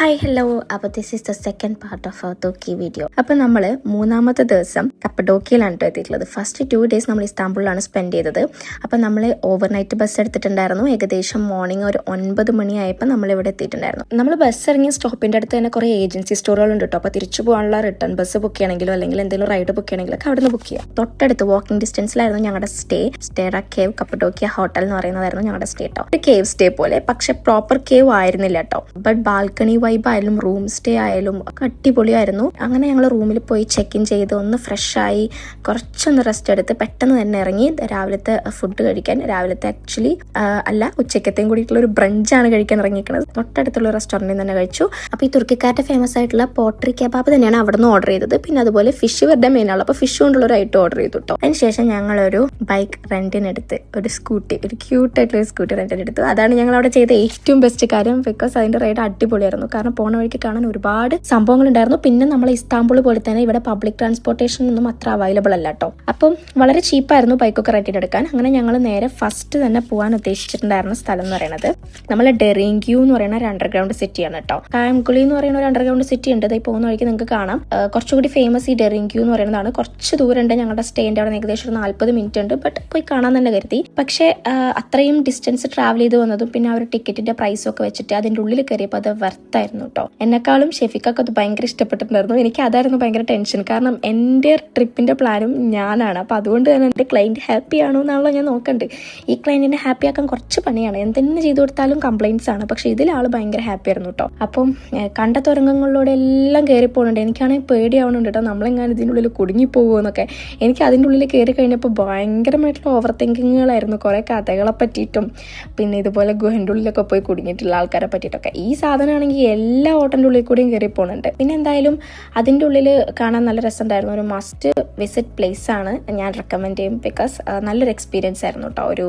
Hi hello. അപ്പോൾ this is the second part of our Turkey video. അപ്പോൾ നമ്മൾ മൂന്നാമത്തെ ദിവസം കപ്പഡോക്കിയയിലാണ് എത്തിയിട്ടുള്ളത്. ഫസ്റ്റ് 2 days നമ്മൾ ഇസ്താംബുളിലാണ് സ്പെൻഡ് ചെയ്തത്. അപ്പോൾ നമ്മൾ ഓവർനൈറ്റ് ബസ് എടുത്തിട്ടുണ്ടായിരുന്നു. ഏകദേശം മോർണിംഗ് ഒരു 9 മണിയായപ്പോൾ നമ്മളിവിടെ എത്തിയിട്ടുണ്ടായിരുന്നു. നമ്മൾ ബസ് ഇറങ്ങിയ സ്റ്റോപ്പിൻ്റെ അടുത്ത് തന്നെ കുറേ ഏജൻസി സ്റ്റോറുകളുണ്ട് കേട്ടോ. അപ്പോൾ തിരിച്ചു പോകാനുള്ള റിട്ടേൺ ബസ് ബുക്ക് ചെയ്യണമെങ്കിലോ അല്ലെങ്കിൽ എന്തെങ്കിലും റൈഡ് ബുക്ക് ചെയ്യണമെങ്കിലൊക്കെ അവിടെ നിന്ന് ബുക്ക് ചെയ്യാം. തൊട്ടടുത്ത് വാക്കിംഗ് ഡിസ്റ്റൻസിലായിരുന്നു ഞങ്ങളുടെ സ്റ്റേറ കേവ് കപ്പഡോക്കിയ ഹോട്ടൽ എന്ന് പറയുന്നതായിരുന്നു ഞങ്ങളുടെ സ്റ്റേ കേട്ടോ. ഒരു കേവ് സ്റ്റേ പോലെ, പക്ഷെ പ്രോപ്പർ കേവ് ആയിരുന്നില്ല കേട്ടോ. ബട്ട് ബാൽക്കണി വൈബ് ആയാലും റൂം സ്റ്റേ ആയാലും അടിപൊളിയായിരുന്നു. അങ്ങനെ ഞങ്ങൾ റൂമിൽ പോയി ചെക്ക് ഇൻ ചെയ്ത് ഒന്ന് ഫ്രഷായി കുറച്ചൊന്ന് റെസ്റ്റ് എടുത്ത് പെട്ടെന്ന് തന്നെ ഇറങ്ങി രാവിലത്തെ ഫുഡ് കഴിക്കാൻ. രാവിലത്തെ ആക്ച്വലി അല്ല, ഉച്ചക്കത്തെയും കൂടിയിട്ടുള്ള ഒരു ബ്രഞ്ചാണ് കഴിക്കാൻ ഇറങ്ങിയിരിക്കുന്നത്. തൊട്ടടുത്തുള്ള റെസ്റ്റോറൻറ്റിൽ തന്നെ കഴിച്ചു. അപ്പോൾ ഈ തുർക്കിക്കാരുടെ ഫേമസ് ആയിട്ടുള്ള പോട്രി കബാബ് തന്നെയാണ് അവിടെ നിന്ന് ഓർഡർ ചെയ്തത്. പിന്നെ അതുപോലെ ഫിഷ് ഇവരുടെ മെയിനാണ്. അപ്പോൾ ഫിഷ് കൊണ്ടുള്ള ഒരു ഐറ്റം ഓർഡർ ചെയ്തു കേട്ടോ. അതിനുശേഷം ഞങ്ങളൊരു ബൈക്ക് റെന്റിനെടുത്ത് ഒരു ക്യൂട്ടായിട്ടുള്ള സ്കൂട്ടി റെന്റിനെടുത്തു. അതാണ് ഞങ്ങൾ അവിടെ ചെയ്ത ഏറ്റവും ബെസ്റ്റ് കാര്യം. ബിക്കോസ് അതിന്റെ റൈഡ് അടിപൊളിയായിരുന്നു. കാരണം പോണ വഴിക്ക് കാണാൻ ഒരുപാട് സംഭവങ്ങൾ ഉണ്ടായിരുന്നു. പിന്നെ നമ്മൾ ഇസ്താംബുൾ പോലെ തന്നെ ഇവിടെ പബ്ലിക് ട്രാൻസ്പോർട്ടേഷൻ ഒന്നും അത്ര അവൈലബിൾ അല്ല കേട്ടോ. അപ്പം വളരെ ചീപ്പായിരുന്നു ബൈക്കൊക്കെ റെന്റിനെടുക്കാൻ. അങ്ങനെ ഞങ്ങൾ നേരെ ഫസ്റ്റ് തന്നെ പോകാൻ ഉദ്ദേശിച്ചിട്ടുണ്ടായിരുന്ന സ്ഥലം എന്ന് പറയുന്നത് നമ്മൾ ഡെറിങ്ക്യൂ എന്ന് പറയുന്ന ഒരു അണ്ടർഗ്രൗണ്ട് സിറ്റിയാണ് കേട്ടോ. കായംകുളി എന്ന് പറയുന്ന ഒരു അണ്ടർഗ്രൗണ്ട് സിറ്റി ഉണ്ട്. ഈ പോകുന്ന വഴിക്ക് നിങ്ങൾക്ക് കാണാം. കുറച്ചുകൂടി ഫേമസ് ഈ ഡെറിങ്ക്യൂ എന്ന് പറയുന്നതാണ്. കുറച്ച് ദൂരം ഉണ്ട് ഞങ്ങളുടെ സ്റ്റേന്റെ അവിടെ, ഏകദേശം ഒരു 40 മിനിറ്റ് ഉണ്ട്. ബട്ട് പോയി കാണാൻ തന്നെ കരുതി. പക്ഷേ അത്രയും ഡിസ്റ്റൻസ് ട്രാവൽ ചെയ്ത് വന്നതും പിന്നെ ആ ഒരു ടിക്കറ്റിന്റെ പ്രൈസും ഒക്കെ വെച്ചിട്ട് അതിന്റെ ഉള്ളിൽ കയറിയപ്പോൾ അത് വെർത്തായിരുന്നു കേട്ടോ. എന്നെക്കാളും ഷെഫിക്കൊക്കെ അത് ഭയങ്കര ഇഷ്ടപ്പെട്ടിട്ടുണ്ടായിരുന്നു. എനിക്ക് അതായിരുന്നു ഭയങ്കര ടെൻഷൻ. കാരണം എൻ്റെ ട്രിപ്പിന്റെ പ്ലാനും ഞാനാണ്. അപ്പോൾ അതുകൊണ്ട് തന്നെ എൻ്റെ ക്ലയൻറ്റ് ഹാപ്പി ആണോ എന്നാണല്ലോ ഞാൻ നോക്കണ്ട്. ഈ ക്ലയൻറ്റിനെ ഹാപ്പി ആക്കാൻ കുറച്ച് പണിയാണ്. എന്തെങ്കിലും ചെയ്തു കൊടുത്താലും കംപ്ലയിൻസ് ആണ്. പക്ഷെ ഇതിലാൾ ഭയങ്കര ഹാപ്പി ആയിരുന്നു കേട്ടോ. അപ്പം കണ്ട തുരങ്കങ്ങളിലൂടെ എല്ലാം കയറി പോകുന്നുണ്ട്. എനിക്കാണെങ്കിൽ പേടിയാവുന്നുണ്ട് കേട്ടോ, നമ്മളെങ്ങാനും ഇതിൻ്റെ ഉള്ളിൽ കുടുങ്ങിപ്പോകുമോ എന്നൊക്കെ. എനിക്ക് അതിൻ്റെ ഉള്ളിൽ കയറി കഴിഞ്ഞപ്പോൾ ഭയങ്കരമായിട്ടുള്ള ഓവർ തിങ്കിങ്ങുകളായിരുന്നു. കുറേ കഥകളെ പറ്റിയിട്ടും പിന്നെ ഇതുപോലെ ഗുഹൻ്റെ ഉള്ളിലൊക്കെ പോയി കുടുങ്ങിയിട്ടുള്ള ആൾക്കാരെ പറ്റിയിട്ടൊക്കെ. ഈ സാധനമാണെങ്കിൽ എല്ലാ ഓട്ടൻ്റെ ഉള്ളിൽ കൂടിയും കയറി പോകുന്നുണ്ട്. പിന്നെ എന്തായാലും അതിൻ്റെ ഉള്ളിൽ കാണാൻ നല്ല രസമുണ്ടായിരുന്നു. ഒരു മസ്റ്റ് വിസിറ്റ് പ്ലേസ് ആണ്, ഞാൻ റെക്കമെൻഡ് ചെയ്യും. ബിക്കോസ് നല്ലൊരു എക്സ്പീരിയൻസ് ആയിരുന്നു കേട്ടോ. ഒരു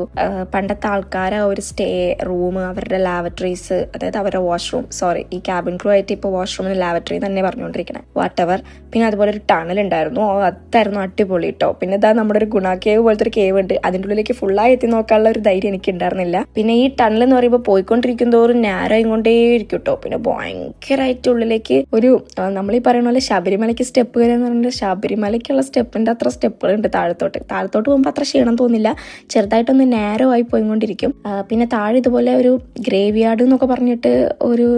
പണ്ടത്തെ ആൾക്കാരെ ഒരു സ്റ്റേ റൂം, അവരുടെ ലാവറ്ററീസ്, അതായത് അവരുടെ വാഷ്റൂം, ഈ ക്യാബിൻ ക്രൂ ആയിട്ട് ഇപ്പോൾ വാഷ്റൂമിന് ലാവറ്ററി തന്നെ പറഞ്ഞുകൊണ്ടിരിക്കണേ, വാട്ടെവർ. പിന്നെ അതുപോലെ ഒരു ടണൽ ഉണ്ടായിരുന്നു. അതായിരുന്നു അടിപൊളി കേട്ടോ. പിന്നെ ഇതാ നമ്മുടെ ഒരു ഗുണ കേവ് പോലത്തെ ഒരു കേവ് ഉണ്ട്. അതിൻ്റെ ഉള്ളിലേക്ക് ഫുള്ളായി എത്തി നോക്കാനുള്ള ഒരു ധൈര്യം എനിക്ക് ഉണ്ടായിരുന്നില്ല. പിന്നെ ഈ ടണൽ എന്ന് പറയുമ്പോൾ പോയിക്കൊണ്ടിരിക്കും തോറും നാരായും കൊണ്ടേയിരിക്കും കേട്ടോ. പിന്നെ ഭയങ്കരമായിട്ട് ഉള്ളിലേക്ക് ഒരു നമ്മളീ പറയുന്ന പോലെ ശബരിമലയ്ക്ക് സ്റ്റെപ്പ് കയറി എന്ന് പറഞ്ഞാൽ ശബരിമലയ്ക്കുള്ള സ്റ്റെപ്പിന്റെ അത്ര സ്റ്റെപ്പുകളുണ്ട് താഴത്തോട്ട് പോകുമ്പോൾ അത്ര ക്ഷീണം തോന്നില്ല. ചെറുതായിട്ടൊന്ന് നാരോ ആയി പോയിക്കൊണ്ടിരിക്കും. പിന്നെ താഴെ ഇതുപോലെ ഒരു ഗ്രേവ് യാർഡ് എന്നൊക്കെ പറഞ്ഞിട്ട് ഒരു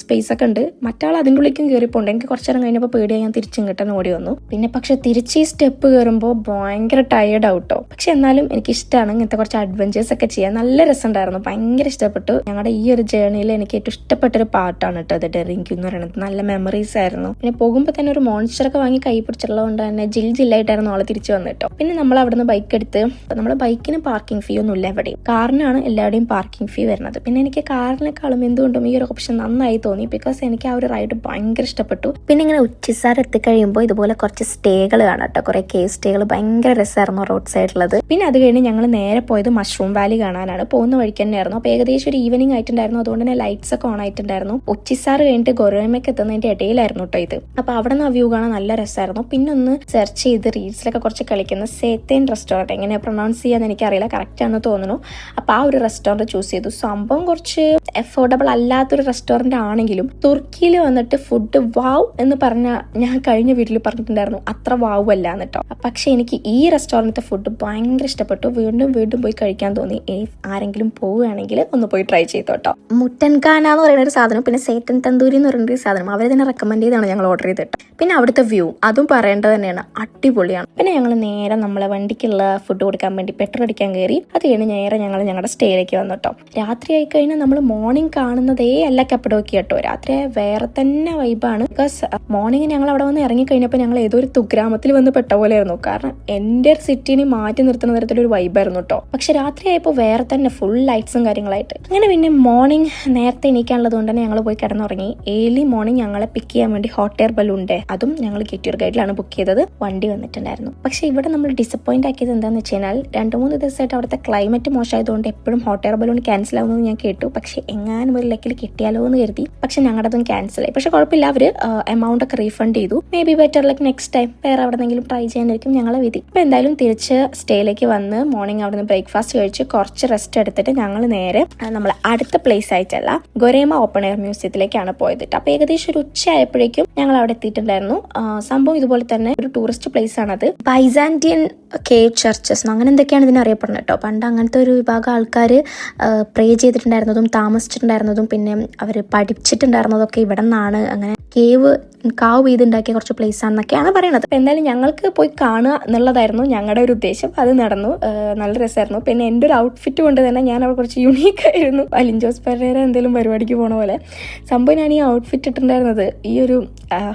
സ്പേസ് ഒക്കെ ഉണ്ട്. മറ്റാൾ അതിൻ്റെ ഉള്ളിലേക്കും കയറിപ്പോണ്ട്. എനിക്ക് കുറച്ചു നേരം കഴിഞ്ഞപ്പോൾ പേടിയായി ഞാൻ തിരിച്ചിങ്ങോട്ട് ഓടി വന്നു. പിന്നെ പക്ഷെ തിരിച്ച് ഈ സ്റ്റെപ്പ് കയറുമ്പോൾ ഭയങ്കര ടയേർഡ് ആവട്ടോ. പക്ഷെ എന്നാലും എനിക്ക് ഇഷ്ടമാണ് ഇങ്ങനത്തെ കുറച്ച് അഡ്വഞ്ചേഴ്സ് ഒക്കെ ചെയ്യാൻ. നല്ല രസമുണ്ടായിരുന്നു, ഭയങ്കര ഇഷ്ടപ്പെട്ടു. ഞങ്ങളുടെ ഈ ഒരു ജേർണിയിൽ എനിക്ക് ഏറ്റവും ഇഷ്ടപ്പെട്ടൊരു പാർട്ടാണ് കേട്ടോ അത് ഡെറിങ്ക്യൂ എന്ന് പറയുന്നത്. നല്ല മെമ്മറീസ് ആയിരുന്നു. പിന്നെ പോകുമ്പോൾ തന്നെ ഒരു മോൺസ്റ്ററൊക്കെ വാങ്ങി കൈ പിടിച്ചിട്ടുള്ളത് കൊണ്ട് തന്നെ ജില്ലായിട്ടായിരുന്നു ആള് തിരിച്ചു വന്നിട്ടോ. പിന്നെ നമ്മൾ അവിടുന്ന് ബൈക്ക് എടുത്ത്, നമ്മുടെ ബൈക്കിന് പാർക്കിംഗ് ഫീ ഒന്നും ഇല്ല എവിടെയും, കാറിനാണ് എല്ലാവരുടെയും പാർക്കിംഗ് ഫീ വരുന്നത്. പിന്നെ എനിക്ക് കാറിനെക്കാളും എന്തുകൊണ്ടും ഈ ഒരു ഓപ്ഷൻ നന്നായി തോന്നി. ബിക്കോസ് എനിക്ക് ആ ഒരു റൈഡ് ഭയങ്കര ഇഷ്ടപ്പെട്ടു. പിന്നെ ഇങ്ങനെ ഉച്ചസാർ എത്തിക്കഴിയുമ്പോൾ ഇതുപോലെ കുറച്ച് സ്റ്റേകൾ കാണാം കേട്ടോ. കുറെ കേവ് സ്റ്റേകൾ ഭയങ്കര രസമായിരുന്നു റോഡ് സൈഡിലുള്ളത്. പിന്നെ അത് കഴിഞ്ഞ് ഞങ്ങൾ നേരെ പോയത് മഷ്റൂം വാലി കാണാനാണ്. പോകുന്ന വഴിക്ക് തന്നെയായിരുന്നു. അപ്പോൾ ഏകദേശം ഒരു ഈവനിങ് ആയിട്ടുണ്ടായിരുന്നു. അതുകൊണ്ട് തന്നെ ലൈറ്റ്സ് ഒക്കെ ഓൺ ആയിട്ടുണ്ടായിരുന്നു. ഉച്ചിസാർ കഴിഞ്ഞിട്ട് ഗൊറോമയ്ക്ക് എത്തുന്നതിന്റെ ഇടയിലായിരുന്നു കേട്ടോ ഇത്. അപ്പൊ അവിടെ നിന്ന് ആ വ്യൂ കാണാൻ നല്ല രസമായിരുന്നു. പിന്നെ ഒന്ന് സെർച്ച് ചെയ്ത് റീൽസിലൊക്കെ കുറച്ച് കളിക്കുന്ന സേത്തേൻ റെസ്റ്റോറൻറ്റ്, എങ്ങനെ പ്രൊനൗൺസ് ചെയ്യാന്ന് എനിക്കറിയില്ല, കറക്റ്റ് ആണെന്ന് തോന്നുന്നു. അപ്പൊ ആ ഒരു റെസ്റ്റോറൻറ്റ് ചൂസ് ചെയ്തു. സംഭവം കുറച്ച് അഫോർഡബിൾ അല്ലാത്തൊരു റെസ്റ്റോറൻറ്റ് ആണെങ്കിലും തുർക്കിയിൽ വന്നിട്ട് ഫുഡ് വാവ് എന്ന് പറഞ്ഞാൽ ഞാൻ കഴിഞ്ഞ വീട്ടിൽ പറഞ്ഞിട്ടുണ്ടായിരുന്നു അത്ര വാവ് അല്ല എന്നിട്ടോ. പക്ഷെ എനിക്ക് ഈ റെസ്റ്റോറൻറ്റിലെ ഫുഡ് ഭയങ്കര ഇഷ്ടപ്പെട്ടു. വീണ്ടും പോയി കഴിക്കാൻ തോന്നി. ആരെങ്കിലും പോവുകയാണെങ്കിൽ ഒന്ന് പോയി ട്രൈ ചെയ്തോട്ടോ. മുട്ടൻ ഖാന എന്ന് പറയുന്ന ഒരു സാധനം, പിന്നെ സേത്തൻ തന്തൂരി എന്ന് പറയുന്ന ഒരു സാധനം അവർ തന്നെ റെക്കമെൻഡ് ചെയ്താണ് ഞങ്ങൾ ഓർഡർ ചെയ്തിട്ട്. പിന്നെ അവിടുത്തെ വ്യൂ അതും പറയേണ്ടത് തന്നെയാണ്, അടിപൊളിയാണ്. പിന്നെ ഞങ്ങൾ നേരെ നമ്മളെ വണ്ടിക്കുള്ള ഫുഡ് കൊടുക്കാൻ വേണ്ടി പെട്രോൾ അടിക്കാൻ കയറി. അത് കഴിഞ്ഞ് നേരെ ഞങ്ങൾ ഞങ്ങളുടെ സ്റ്റേയിലേക്ക് വന്നിട്ടോ. രാത്രി ആയി കഴിഞ്ഞാൽ നമ്മൾ മോർണിംഗ് കാണുന്നതേ അല്ല കപ്പഡോക്കിയ കേട്ടോ. രാത്രി വേറെ തന്നെ വൈബാണ്. ബിക്കോസ് മോർണിംഗ് ഞങ്ങൾ അവിടെ വന്ന് ഇറങ്ങി കഴിഞ്ഞപ്പോൾ ഞങ്ങൾ ഏതോ ഒരു കുഗ്രാമത്തിൽ വന്ന് പെട്ട പോലെയായിരുന്നു. കാരണം എൻ്റെ സിറ്റിനെ മാറ്റി നിർത്തുന്ന തരത്തിലൊരു വൈബായിരുന്നു കേട്ടോ. പക്ഷെ രാത്രി ആയപ്പോൾ വേറെ തന്നെ ഫുൾ ലൈറ്റ്സും കാര്യങ്ങളായിട്ട്. അങ്ങനെ പിന്നെ മോർണിംഗ് നേരത്തെ എണീക്കാനുള്ളത് കൊണ്ട് തന്നെ ഞങ്ങൾ പോയി കിടന്നുറങ്ങി. ഏർലി മോർണിംഗ് ഞങ്ങളെ പിക്ക് ചെയ്യാൻ വേണ്ടി ഹോട്ട് എയർ ബലൂണിന്റെ അതും ഞങ്ങൾ ഗെറ്റ് ഗൈഡിലാണ് ബുക്ക് ചെയ്തത്. വണ്ടി വന്നിട്ടുണ്ടായിരുന്നു. പക്ഷെ ഇവിടെ നമ്മൾ ഡിസപ്പോയിന്റ് ആക്കിയത് എന്താണെന്ന് വെച്ച് കഴിഞ്ഞാൽ 2-3 ദിവസമായിട്ട് അവിടുത്തെ ക്ലൈമറ്റ് മോശമായതുകൊണ്ട് എപ്പോഴും ഹോട്ട് എയർ ബലൂൺ ക്യാൻസൽ ആവുമെന്ന് ഞാൻ കേട്ടു. പക്ഷെ എങ്ങാനും ഒരു ലക്കിൽ കിട്ടിയാലോ എന്ന് കരുതി. പക്ഷെ ഞങ്ങളുടെ അതും ക്യാൻസൽ ആയി. പക്ഷെ കുഴപ്പമില്ല, അവർ എമൗണ്ട് ഒക്കെ റീഫണ്ട് ചെയ്തു. May be better like next time വേറെ എവിടെന്നെങ്കിലും ട്രൈ ചെയ്യാനായിരിക്കും ഞങ്ങളെ വിധി. ഇപ്പൊ എന്തായാലും തിരിച്ച് സ്റ്റേയിലേക്ക് വന്ന് മോർണിംഗ് അവിടുന്ന് ബ്രേക്ക്ഫാസ്റ്റ് കഴിച്ച് കുറച്ച് റെസ്റ്റ് എടുത്തിട്ട് ഞങ്ങൾ നേരെ നമ്മൾ അടുത്ത പ്ലേസ് ആയിട്ടുള്ള ഗൊരേമ ഓപ്പൺ എയർ മ്യൂസിയം മ്യൂസിയത്തിലേക്കാണ് പോയത്. അപ്പോൾ ഏകദേശം ഒരു ഉച്ചയായപ്പോഴേക്കും ഞങ്ങൾ അവിടെ എത്തിയിട്ടുണ്ടായിരുന്നു. സംഭവം ഇതുപോലെ തന്നെ ഒരു ടൂറിസ്റ്റ് പ്ലേസ് ആണത്. ബൈസാന്റിയൻ കേവ് ചർച്ചസ് അങ്ങനെ എന്തൊക്കെയാണ് ഇതിനെ അറിയപ്പെടുന്നത് കേട്ടോ. പണ്ട് അങ്ങനത്തെ ഒരു വിഭാഗം ആൾക്കാർ പ്രേ ചെയ്തിട്ടുണ്ടായിരുന്നതും താമസിച്ചിട്ടുണ്ടായിരുന്നതും പിന്നെ അവർ പഠിച്ചിട്ടുണ്ടായിരുന്നതൊക്കെ ഇവിടെ നിന്നാണ്. അങ്ങനെ കാവ് ചെയ്തുണ്ടാക്കിയ കുറച്ച് പ്ലേസ് ആണെന്നൊക്കെയാണ് പറയണത്. അപ്പോൾ എന്തായാലും ഞങ്ങൾക്ക് പോയി കാണുക എന്നുള്ളതായിരുന്നു ഞങ്ങളുടെ ഒരു ഉദ്ദേശം. അത് നടന്നു. നല്ല രസമായിരുന്നു. പിന്നെ എൻ്റെ ഒരു ഔട്ട്ഫിറ്റ് കൊണ്ട് തന്നെ ഞാൻ അവിടെ കുറച്ച് യുണീക്ക് ആയിരുന്നു. അലിൻ ജോസ് പെരേര എന്തെങ്കിലും പരിപാടിക്ക് പോണ പോലെ സംഭവം. ഞാൻ ഈ ഔട്ട്ഫിറ്റ് ഇട്ടിട്ടുണ്ടായിരുന്നത് ഈ ഒരു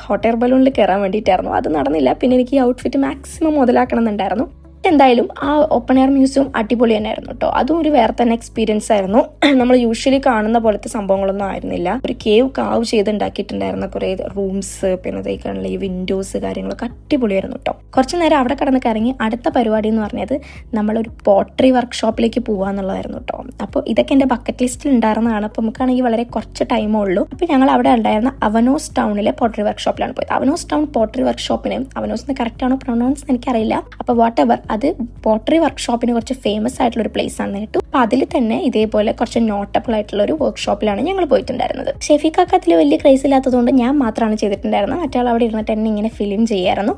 ഹോട്ട് എയർ ബലൂണിൽ കയറാൻ വേണ്ടിയിട്ടായിരുന്നു. അത് നടന്നില്ല. പിന്നെ എനിക്ക് ഈ ഔട്ട്ഫിറ്റ് മാക്സിമം മുതലാക്കണം എന്നുണ്ടായിരുന്നു. എന്തായാലും ആ ഓപ്പൺ എയർ മ്യൂസിയം അടിപൊളി തന്നെയായിരുന്നു കേട്ടോ. അതും ഒരു വേറെ തന്നെ എക്സ്പീരിയൻസ് ആയിരുന്നു. നമ്മൾ യൂഷ്വലി കാണുന്ന പോലത്തെ സംഭവങ്ങളൊന്നും ആയിരുന്നില്ല. ഒരു കാവ് ചെയ്തുണ്ടാക്കിയിട്ടുണ്ടായിരുന്ന കുറേ റൂംസ്, പിന്നെ ഇതേക്കാണുള്ള ഈ വിൻഡോസ് കാര്യങ്ങളൊക്കെ അടിപൊളിയായിരുന്നു കേട്ടോ. കുറച്ച് നേരം അവിടെ കിടന്ന് കറങ്ങി അടുത്ത പരിപാടി എന്ന് പറഞ്ഞത് നമ്മളൊരു പോട്ടറി വർക്ക്ഷോപ്പിലേക്ക് പോകാന്നുള്ളതായിരുന്നു കേട്ടോ. അപ്പോൾ ഇതൊക്കെ എൻ്റെ ബക്കറ്റ് ലിസ്റ്റിൽ ഉണ്ടായിരുന്നതാണ്. അപ്പോൾ നമുക്കാണെങ്കിൽ വളരെ കുറച്ച് ടൈമേ ഉള്ളൂ. അപ്പോൾ ഞങ്ങൾ അവിടെ ഉണ്ടായിരുന്ന അവനോസ് ടൗണിലെ പോട്ടറി വർക്ക്ഷോപ്പിലാണ് പോയത്. അവനോസ് ടൗൺ പോട്ടറി വർക്ക്ഷോപ്പിന്, അവനോസിന് കറക്റ്റ് ആണോ പ്രൊനൗൺസ് എനിക്കറിയില്ല. അപ്പോൾ വാട്ട് എവർ, അത് പോട്ടറി വർക്ക്ഷോപ്പിന് കുറച്ച് ഫേമസ് ആയിട്ടുള്ള ഒരു പ്ലേസ് ആണ് കേട്ടു. അപ്പൊ അതിൽ തന്നെ ഇതേപോലെ കുറച്ച് നോട്ടബിൾ ആയിട്ടുള്ള ഒരു വർക്ക്ഷോപ്പിലാണ് ഞങ്ങൾ പോയിട്ടുണ്ടായിരുന്നത്. ഷെഫിക്കാക്ക് അതിൽ വലിയ ക്രൈസ് ഇല്ലാത്തതുകൊണ്ട് ഞാൻ മാത്രമാണ് ചെയ്തിട്ടുണ്ടായിരുന്നത്. മറ്റാൾ അവിടെ ഇരുന്നിട്ട് എന്നെ ഇങ്ങനെ ഫിലിം ചെയ്യായിരുന്നു.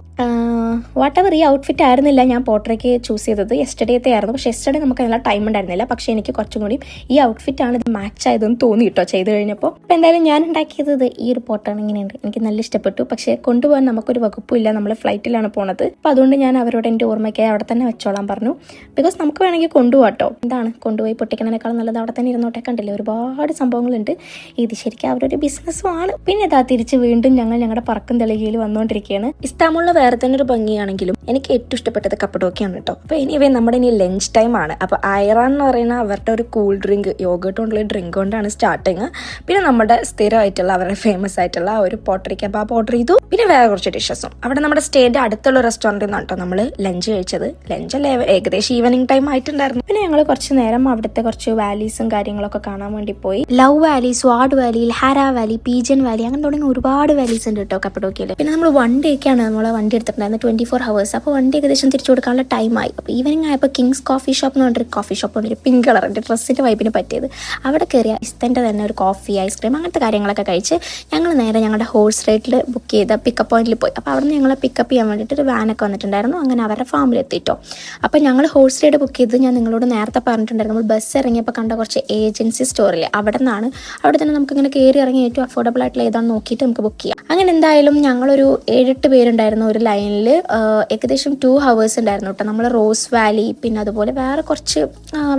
വാട്ട് എവർ, ഈ ഔട്ട്ഫിറ്റ് ആയിരുന്നില്ല ഞാൻ പോട്ടറിക്ക് ചൂസ് ചെയ്തത്, യെസ്റ്റർഡേത്തെ ആയിരുന്നു. പക്ഷെ യെസ്റ്റർഡേ നമുക്ക് നല്ല ടൈം ഉണ്ടായിരുന്നില്ല. പക്ഷെ എനിക്ക് കുറച്ചും കൂടി ഈ ഔട്ട്ഫിറ്റ് ആണ് ഇത് മാച്ച് ആയതെന്ന് തോന്നി കേട്ടോ ചെയ്ത് കഴിഞ്ഞപ്പോൾ. അപ്പോൾ എന്തായാലും ഞാൻ ഉണ്ടാക്കിയത് ഈ ഒരു പോട്ടാണ്. ഇങ്ങനെയുണ്ട്, എനിക്ക് നല്ല ഇഷ്ടപ്പെട്ടു. പക്ഷേ കൊണ്ടുപോകാൻ നമുക്കൊരു വകുപ്പില്ല, നമ്മൾ ഫ്ലൈറ്റിലാണ് പോണത്. അപ്പോൾ അതുകൊണ്ട് ഞാൻ അവരോട് എൻ്റെ ഓർമ്മയ്ക്കായി അവിടെ തന്നെ വെച്ചോളാൻ പറഞ്ഞു. ബിക്കോസ് നമുക്ക് വേണമെങ്കിൽ കൊണ്ടുപോകാട്ടോ. എന്താണ് കൊണ്ടുപോയി പൊട്ടിക്കണേക്കാളും നല്ലത് അവിടെ തന്നെ ഇരുന്നോട്ടെ. കണ്ടില്ലേ, ഒരുപാട് സംഭവങ്ങളുണ്ട്. ഇത് ശരിക്കും അവരൊരു ബിസിനസ്സും ആണ്. പിന്നെ ഇതാ തിരിച്ച് വീണ്ടും ഞങ്ങളുടെ പറക്കും തെളികയിൽ വന്നുകൊണ്ടിരിക്കുകയാണ്. ഇസ്താംബുളിൽ വേറെ തന്നെ ഒരു ഭംഗിയാണെങ്കിലും എനിക്ക് ഏറ്റവും ഇഷ്ടപ്പെട്ടത് കപ്പഡോക്കിയാണ് കേട്ടോ. അപ്പോൾ എനിവേ നമ്മുടെ ഇനി ലഞ്ച് ടൈം ആണ്. അപ്പോൾ ഐറാൻ എന്ന് പറയുന്ന അവരുടെ ഒരു കൂൾ ഡ്രിങ്ക്, യോഗേർട്ട് കൊണ്ടുള്ള ഡ്രിങ്ക് കൊണ്ടാണ് സ്റ്റാർട്ടിങ്. പിന്നെ നമ്മുടെ സ്ഥിരമായിട്ടുള്ള അവരുടെ ഫേമസ് ആയിട്ടുള്ള ഒരു പോട്ടറി കബാബ് ഓർഡർ ചെയ്തു. പിന്നെ വേറെ കുറച്ച് ഡിഷസും. അവിടെ നമ്മുടെ സ്റ്റേൻ്റെ അടുത്തുള്ള റെസ്റ്റോറൻറ്റിൽ നിന്നാണ് കേട്ടോ നമ്മൾ ലഞ്ച് കഴിച്ചത്. ലഞ്ചല്ലേ ഏകദേശം ഈവനിങ് ടൈം ആയിട്ടുണ്ടായിരുന്നു. പിന്നെ ഞങ്ങൾ കുറച്ച് നേരം അവിടുത്തെ കുറച്ച് വാലീസും കാര്യങ്ങളൊക്കെ കാണാൻ വേണ്ടി പോയി. ലവ് വാലി, സ്വാഡ് വാലി, ഹാര വാലി, പീജൻ വാലി, അങ്ങനെ തുടങ്ങി ഒരുപാട് വാലീസ് ഉണ്ട് കേട്ടോ കപ്പഡോക്കിയിൽ. പിന്നെ നമ്മൾ വണ്ടിയൊക്കെയാണ് നമ്മൾ വണ്ടി എടുത്തിട്ടുണ്ടായിരുന്നത് 24 hours. അപ്പോൾ വണ്ടി ഏകദേശം തിരിച്ചു കൊടുക്കാനുള്ള ടൈമായി. അപ്പോൾ ഈവനിങ് ആയപ്പോൾ കിങ്സ് കോഫി ഷോപ്പ് എന്ന് പറഞ്ഞൊരു കോഫി ഷോപ്പ് ഉണ്ട്, പിങ്ക് കളർ, എൻ്റെ ഡ്രസ്സിൻ്റെ വൈബിന് പറ്റിയത്. അവിടെ കയറിയ ഇസ്തൻ്റെ തന്നെ ഒരു കോഫി, ഐസ്ക്രീം, അങ്ങനത്തെ കാര്യങ്ങളൊക്കെ കഴിച്ച് ഞങ്ങൾ നേരെ ഞങ്ങളുടെ ഹോഴ്സ് റൈഡിൽ ബുക്ക് ചെയ്ത പിക്കപ്പ് പോയിന്റിൽ പോയി. അപ്പോൾ അവിടെ നിന്ന് ഞങ്ങളെ പിക്കപ്പ് ചെയ്യാൻ വേണ്ടിയിട്ട് ഒരു വാനൊക്കെ വന്നിട്ടുണ്ടായിരുന്നു. അങ്ങനെ അവരുടെ ഫാമിൽ എത്തിയിട്ടോ. അപ്പോൾ ഞങ്ങൾ ഹോഴ്സ് റൈഡ് ബുക്ക് ചെയ്ത് ഞാൻ നിങ്ങളോട് നേരത്തെ പറഞ്ഞിട്ടുണ്ടായിരുന്നു. നമ്മൾ ബസ് ഇറങ്ങിയപ്പോൾ കണ്ട കുറച്ച് ഏജൻസി സ്റ്റോറിൽ അവിടെ നിന്നാണ്. അവിടെ തന്നെ നമുക്കിങ്ങനെ കയറി ഇറങ്ങി ഏറ്റവും അഫോർഡബിൾ ആയിട്ടുള്ള ഏതാണെന്ന് നോക്കിയിട്ട് നമുക്ക് ബുക്ക് ചെയ്യാം. അങ്ങനെ എന്തായാലും ഞങ്ങളൊരു 7-8 പേരുണ്ടായിരുന്നു ഒരു ലൈനിൽ. ഏകദേശം 2 hours ഉണ്ടായിരുന്നു കേട്ടോ. നമ്മൾ റോസ് വാലി, പിന്നെ അതുപോലെ വേറെ കുറച്ച്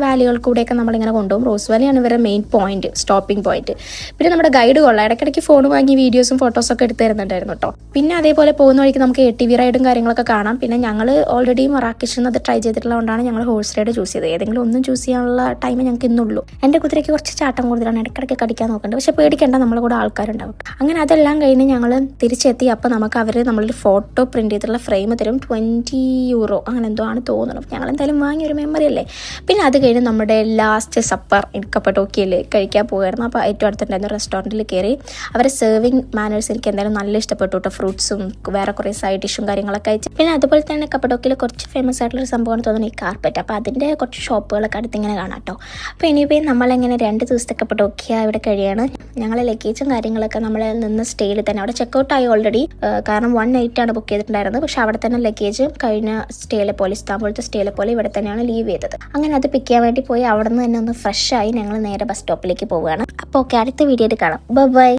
വാലികൾ കൂടെയൊക്കെ നമ്മളിങ്ങനെ കൊണ്ടുപോകും. റോസ് വാലിയാണ് ഇവരുടെ മെയിൻ പോയിന്റ്, സ്റ്റോപ്പിംഗ് പോയിന്റ്. പിന്നെ നമ്മുടെ ഗൈഡ് കൊള്ളാം, ഇടയ്ക്കിടയ്ക്ക് ഫോൺ വാങ്ങി വീഡിയോസും ഫോട്ടോസൊക്കെ എടുത്ത് തരുന്നുണ്ടായിരുന്നു കേട്ടോ. പിന്നെ അതേപോലെ പോകുന്ന വഴിക്ക് നമുക്ക് ATV റൈഡും കാര്യങ്ങളൊക്കെ കാണാം. പിന്നെ ഞങ്ങൾ ഓൾറെഡി മറാക്കിഷിൽ അത് ട്രൈ ചെയ്തിട്ടുള്ളതുകൊണ്ടാണ് ഞങ്ങൾ ഹോഴ്സ് റൈഡ് ചൂസ് ചെയ്തത്. ഏതെങ്കിലും ഒന്നും ചൂസ് ചെയ്യാനുള്ള ടൈം ഞങ്ങൾക്ക് ഇന്നുള്ളൂ. എൻ്റെ കുതിരയ്ക്ക് കുറച്ച് ചാട്ടം കൂടുതലാണ്, ഇടയ്ക്കിടയ്ക്ക് കടിക്കാൻ നോക്കുന്നുണ്ട്. പക്ഷെ പേടിക്കേണ്ട, നമ്മുടെ കൂടെ ആൾക്കാരുണ്ടാവും. അങ്ങനെ അതെല്ലാം കഴിഞ്ഞ് ഞങ്ങൾ തിരിച്ചെത്തി. അപ്പോൾ നമുക്ക് അവർ നമ്മളൊരു ഫോട്ടോ പ്രിന്റ് ചെയ്തിട്ടുള്ള ഫ്രെയിം തരും. 20 euro അങ്ങനെ എന്തോ ആണ് തോന്നുന്നത്. ഞങ്ങൾ എന്തായാലും വാങ്ങിയ ഒരു മെമ്മറി അല്ലേ. പിന്നെ അത് കഴിഞ്ഞ് നമ്മുടെ ലാസ്റ്റ് സപ്പർ കപ്പഡോക്കിയിൽ കഴിക്കാൻ പോകുമായിരുന്നു. അപ്പോൾ ഏറ്റവും അടുത്തുണ്ടായിരുന്ന റെസ്റ്റോറൻറ്റിൽ കയറി. അവരെ സെർവിങ് മാനേഴ്സ് എനിക്ക് എന്തായാലും നല്ല ഇഷ്ടപ്പെട്ടു കേട്ടോ. ഫ്രൂട്ട്സും വേറെ കുറേ സൈഡ് ഡിഷും കാര്യങ്ങളൊക്കെ കഴിച്ചു. പിന്നെ അതുപോലെ തന്നെ കപ്പഡോക്കിയിൽ കുറച്ച് ഫേമസ് ആയിട്ടുള്ളൊരു സംഭവമാണ് തോന്നുന്നു ഈ കാർപ്പറ്റ്. അപ്പോൾ അതിൻ്റെ കുറച്ച് ഷോപ്പുകളൊക്കെ അടുത്തിങ്ങനെ കാണാം കേട്ടോ. അപ്പോൾ ഇനിയിപ്പോൾ നമ്മളെങ്ങനെ 2 ദിവസത്തെ കപ്പഡോക്കിയ ഇവിടെ കഴിയാണ്. ഞങ്ങളെ ലഗേജും കാര്യങ്ങളൊക്കെ നമ്മൾ നിന്ന് സ്റ്റേയിൽ തന്നെ അവിടെ ചെക്കൗട്ട് ആയി ഓൾറെഡി. കാരണം 1 night ആണ് ബുക്ക് ചെയ്തിട്ടുണ്ടായിരുന്നത്. പക്ഷെ അവിടെ തന്നെ ലഗേജ് കഴിഞ്ഞ സ്റ്റേയിലെ പോലെ, ഇസ്താംബുളത്തെ സ്റ്റേയിലെ പോലെ ഇവിടെ തന്നെയാണ് ലീവ് ചെയ്തത്. അങ്ങനെ അത് പിക്ക് ചെയ്യാൻ വേണ്ടി പോയി. അവിടെ നിന്ന് തന്നെ ഒന്ന് ഫ്രഷ് ആയി ഞങ്ങൾ നേരെ ബസ് സ്റ്റോപ്പിലേക്ക് പോവുകയാണ്. അപ്പോൾ ഓക്കെ, അടുത്ത വീഡിയോയിൽ കാണാം. ബൈ.